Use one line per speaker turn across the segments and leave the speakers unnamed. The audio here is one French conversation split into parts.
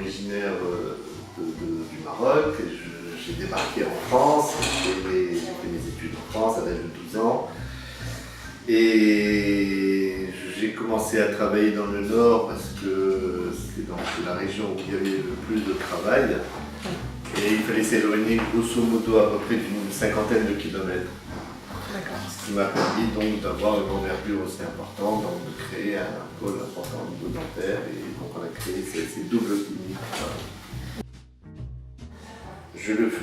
originaire du Maroc. J'ai débarqué en France, j'ai fait mes études en France à l'âge de 12 ans. Et j'ai commencé à travailler dans le Nord parce que c'était dans la région où il y avait le plus de travail. Et il fallait s'éloigner grosso modo à peu près d'une cinquantaine de kilomètres. Ce qui m'a permis donc d'avoir une envergure aussi importante, donc de créer un pôle important au niveau dentaire. Et donc on a créé ces doubles cliniques.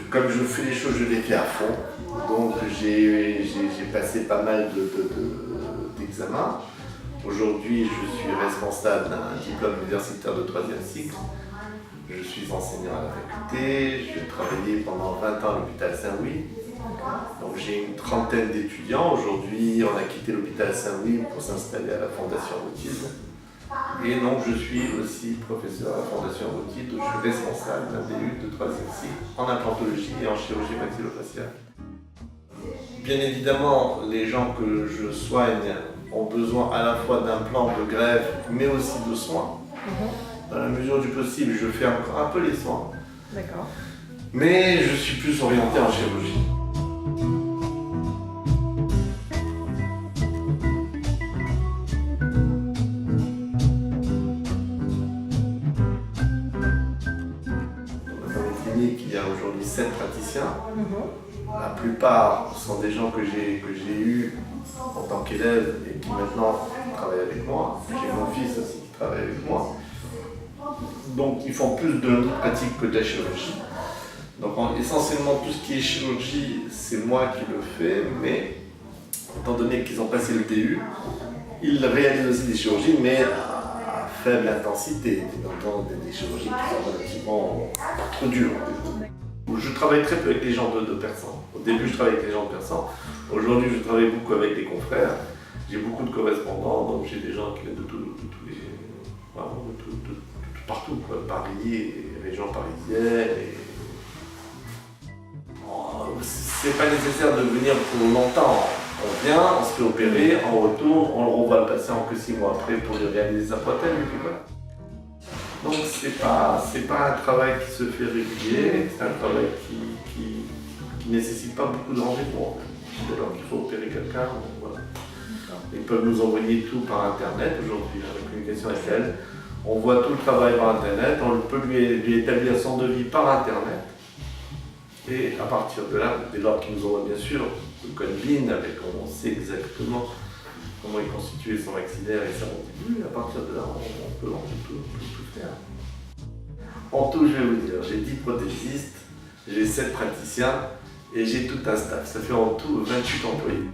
Comme je fais les choses, je les fais à fond. Donc j'ai passé pas mal d'examens. Aujourd'hui, je suis responsable d'un diplôme universitaire de 3e cycle. Je suis enseignant à la faculté. J'ai travaillé pendant 20 ans à l'hôpital Saint-Louis. Donc j'ai une trentaine d'étudiants. Aujourd'hui, on a quitté l'hôpital Saint-Louis pour s'installer à la Fondation Rothschild. Et donc je suis aussi professeur à la Fondation Rothschild, où je suis responsable d'un DU de 3e cycle en implantologie et en chirurgie maxillofaciale. Bien évidemment, les gens que je soigne ont besoin à la fois d'implants, de greffes, mais aussi de soins. Dans la mesure du possible, je fais encore un peu les soins.
D'accord.
Mais je suis plus orienté en chirurgie. Dans les cliniques, il y a aujourd'hui 7 praticiens. La plupart sont des gens que j'ai eus en tant qu'élèves et qui maintenant travaillent avec moi. J'ai mon fils aussi qui travaille avec moi. Donc ils font plus de pratique que de la chirurgie. Donc essentiellement tout ce qui est chirurgie, c'est moi qui le fais, mais étant donné qu'ils ont passé le DU, ils réalisent aussi des chirurgies, mais à faible intensité, donc des chirurgies qui sont relativement trop dures. Je travaille très peu avec les gens de Persan. Au début, je travaillais avec les gens de Persan. Aujourd'hui, je travaille beaucoup avec les confrères. J'ai beaucoup de correspondants, donc j'ai des gens qui viennent de partout, quoi. Paris, et région parisienne. C'est pas nécessaire de venir pour longtemps. On vient, on se fait opérer, en retour, on le renvoie le patient que 6 mois après pour lui réaliser sa prothèse, et puis voilà. Donc c'est pas un travail qui se fait régulier, c'est un travail qui nécessite pas beaucoup de rendez-vous. Dès lors qu'il faut opérer quelqu'un, voilà. Ils peuvent nous envoyer tout par internet aujourd'hui, la communication avec elle. On voit tout le travail par internet, on peut lui établir son devis par internet. Et à partir de là, dès lors qu'il nous envoie bien sûr le code BIN, avec on sait exactement comment est constitué son maxillaire et sa mandibule, à partir de là, on peut tout faire. En tout, je vais vous dire, j'ai 10 prothésistes, j'ai 7 praticiens et j'ai tout un staff. Ça fait en tout 28 employés.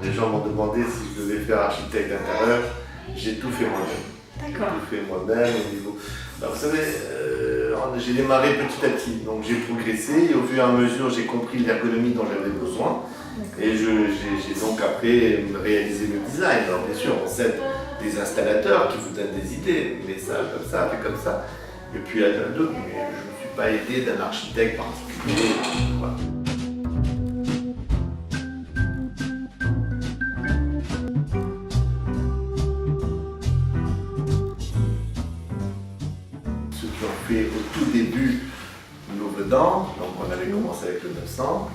Les gens m'ont demandé si je devais faire architecte d'intérieur. J'ai tout fait moi-même.
D'accord.
J'ai tout fait moi-même au niveau. Alors, vous savez, j'ai démarré petit à petit, donc j'ai progressé et au fur et à mesure j'ai compris l'ergonomie dont j'avais besoin. Et j'ai donc après réalisé le design. Alors bien sûr, on s'aide des installateurs qui vous donnent des idées, mais ça comme ça, fait comme ça. Et puis il y en a d'autres, mais je ne suis pas aidé d'un architecte particulier. Voilà. Ceux qui ont fait au tout début nos dents, donc on avait commencé avec le 900.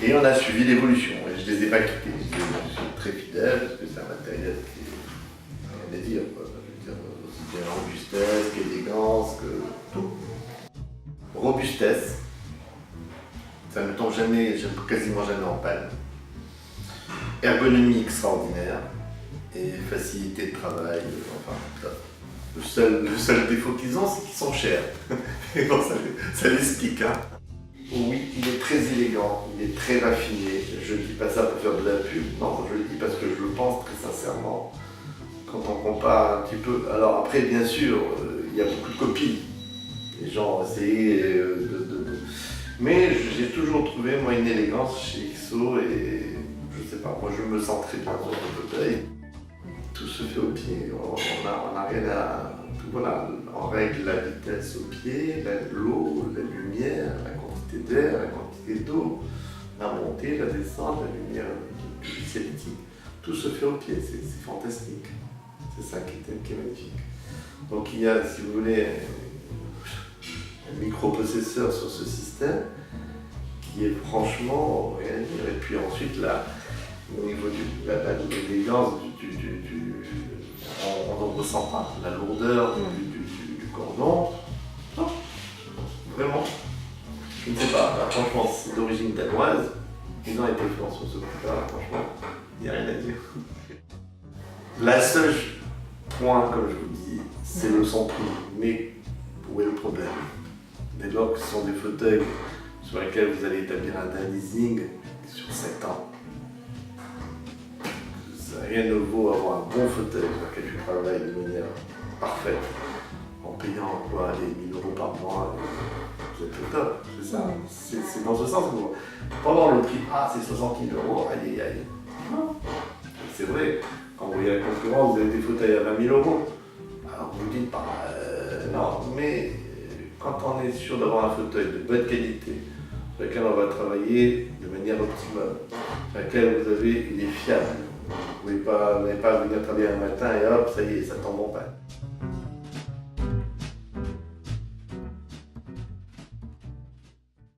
Et on a suivi l'évolution, et je ne les ai pas quittés. Je suis très fidèle, parce que c'est un matériel qui est rien à dire, quoi. Je veux dire, aussi bien robustesse qu'élégance, que tout. Robustesse, ça ne tombe jamais, quasiment jamais en panne. Ergonomie extraordinaire, et facilité de travail, enfin, le seul défaut qu'ils ont, c'est qu'ils sont chers. Et bon, ça l'explique, hein. Oui, il est très élégant, il est très raffiné. Je ne dis pas ça pour faire de la pub, non, je le dis parce que je le pense très sincèrement. Quand on compare un petit peu, alors après bien sûr, il y a beaucoup de copies. Les gens ont essayé Mais j'ai toujours trouvé moi une élégance chez XO et je sais pas, moi je me sens très bien dans le fauteuil. Tout se fait au pied, on n'a rien à... Voilà, on règle la vitesse au pied, l'eau, la lumière, la quantité d'air, la quantité et d'eau, la montée, la descente, la lumière cinétique, tout se fait au pied, c'est fantastique. C'est ça qui est magnifique. Donc il y a, si vous voulez, un microprocesseur sur ce système qui est franchement rien à dire. Et puis ensuite, là, au niveau de l'élégance, on ne ressent pas la lourdeur du cordon. Non, vraiment. Je ne sais pas, là, franchement, c'est d'origine danoise. Ils ont été forts sur ce coup-là, franchement, il n'y a rien à dire. La seule point, comme je vous dis, c'est le son prix. Mais où est le problème? Dès lors que ce sont des fauteuils sur lesquels vous allez établir un leasing sur 7 ans, rien ne vaut avoir un bon fauteuil sur lequel tu travailles de manière parfaite en payant quoi, les 1000 € par mois. Vous êtes au top, c'est ça. C'est dans ce sens que vous ne pas avoir le prix, ah c'est 60 000 €, aïe aïe aïe. Non. C'est vrai, quand vous voyez la concurrence, vous avez des fauteuils à 20 000 €. Alors vous dites pas, non, mais quand on est sûr d'avoir un fauteuil de bonne qualité, sur lequel on va travailler de manière optimale, sur lequel vous avez, il est fiable. Vous n'avez pas à venir travailler un matin et hop, ça y est, ça tombe en panne.